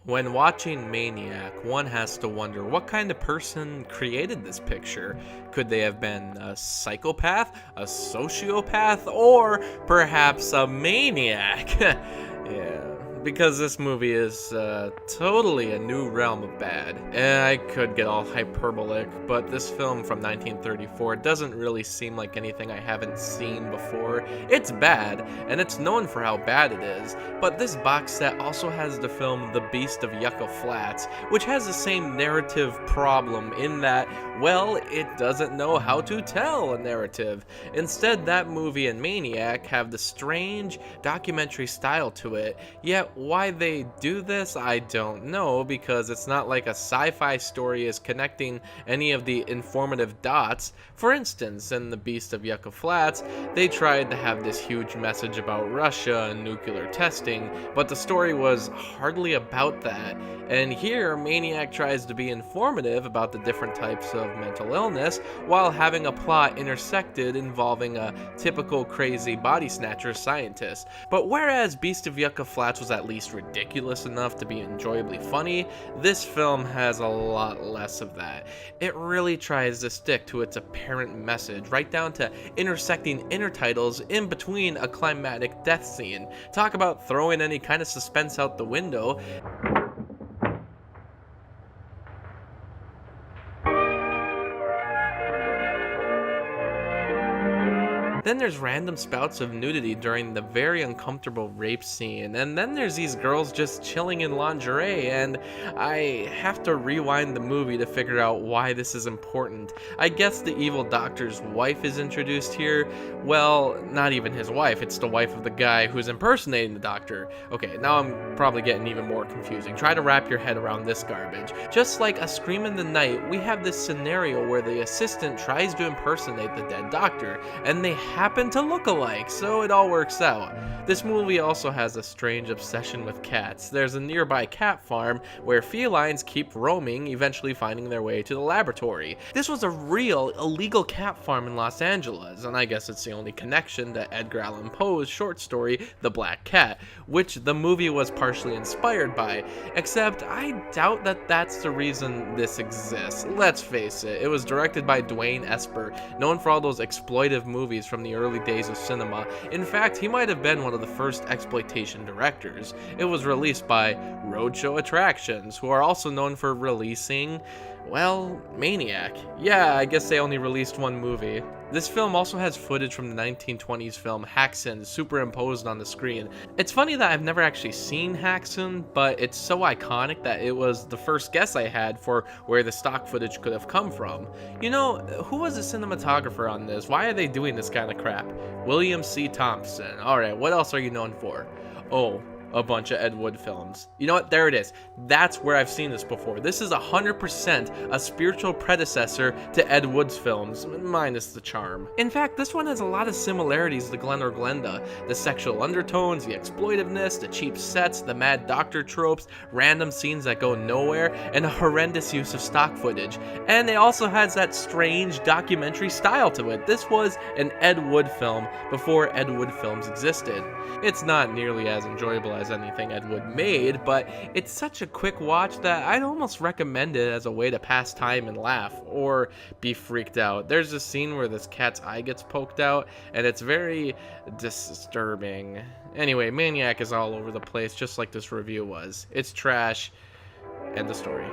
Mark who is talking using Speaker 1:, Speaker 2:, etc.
Speaker 1: When watching Maniac, one has to wonder what kind of person created this picture. Could they have been a psychopath, a sociopath, or perhaps a maniac? Yeah, because this movie is totally a new realm of bad. I could get all hyperbolic, but this film from 1934 doesn't really seem like anything I haven't seen before. It's bad, and it's known for how bad it is, but this box set also has the film The Beast of Yucca Flats, which has the same narrative problem in that, well, it doesn't know how to tell a narrative. Instead, that movie and Maniac have the strange documentary style to it, yet why they do this, I don't know, because it's not like a sci-fi story is connecting any of the informative dots. For instance, in The Beast of Yucca Flats, they tried to have this huge message about Russia and nuclear testing, but the story was hardly about that. And here, Maniac tries to be informative about the different types of mental illness, while having a plot intersected involving a typical crazy body snatcher scientist. But whereas Beast of Yucca Flats was at least ridiculous enough to be enjoyably funny, this film has a lot less of that. It really tries to stick to its apparent message, right down to intersecting intertitles in between a climatic death scene. Talk about throwing any kind of suspense out the window. Then there's random spouts of nudity during the very uncomfortable rape scene, and then there's these girls just chilling in lingerie, and I have to rewind the movie to figure out why this is important. I guess the evil doctor's wife is introduced here. Well, not even his wife, it's the wife of the guy who's impersonating the doctor. Okay, now I'm probably getting even more confusing. Try to wrap your head around this garbage. Just like A Scream in the Night, we have this scenario where the assistant tries to impersonate the dead doctor, and they happen to look alike, so it all works out. This movie also has a strange obsession with cats. There's a nearby cat farm where felines keep roaming, eventually finding their way to the laboratory. This was a real illegal cat farm in Los Angeles, and I guess it's the only connection to Edgar Allan Poe's short story, The Black Cat, which the movie was partially inspired by, except I doubt that that's the reason this exists. Let's face it, it was directed by Dwayne Esper, known for all those exploitive movies from the early days of cinema. In fact, he might have been one of the first exploitation directors. It was released by Roadshow Attractions, who are also known for releasing, well, Maniac. Yeah, I guess they only released one movie. This film also has footage from the 1920s film Haxan superimposed on the screen. It's funny that I've never actually seen Haxan, but it's so iconic that it was the first guess I had for where the stock footage could have come from. You know, who was the cinematographer on this? Why are they doing this kind of crap? William C. Thompson. Alright, what else are you known for? Oh, a bunch of Ed Wood films. You know what? There it is. That's where I've seen this before. This is 100% a spiritual predecessor to Ed Wood's films, minus the charm. In fact, this one has a lot of similarities to Glen or Glenda. The sexual undertones, the exploitiveness, the cheap sets, the mad doctor tropes, random scenes that go nowhere, and a horrendous use of stock footage. And it also has that strange documentary style to it. This was an Ed Wood film before Ed Wood films existed. It's not nearly as enjoyable as anything Ed Wood made, but it's such a quick watch that I'd almost recommend it as a way to pass time and laugh, or be freaked out. There's a scene where this cat's eye gets poked out, and it's very disturbing. Anyway, Maniac is all over the place, just like this review was. It's trash. End of story.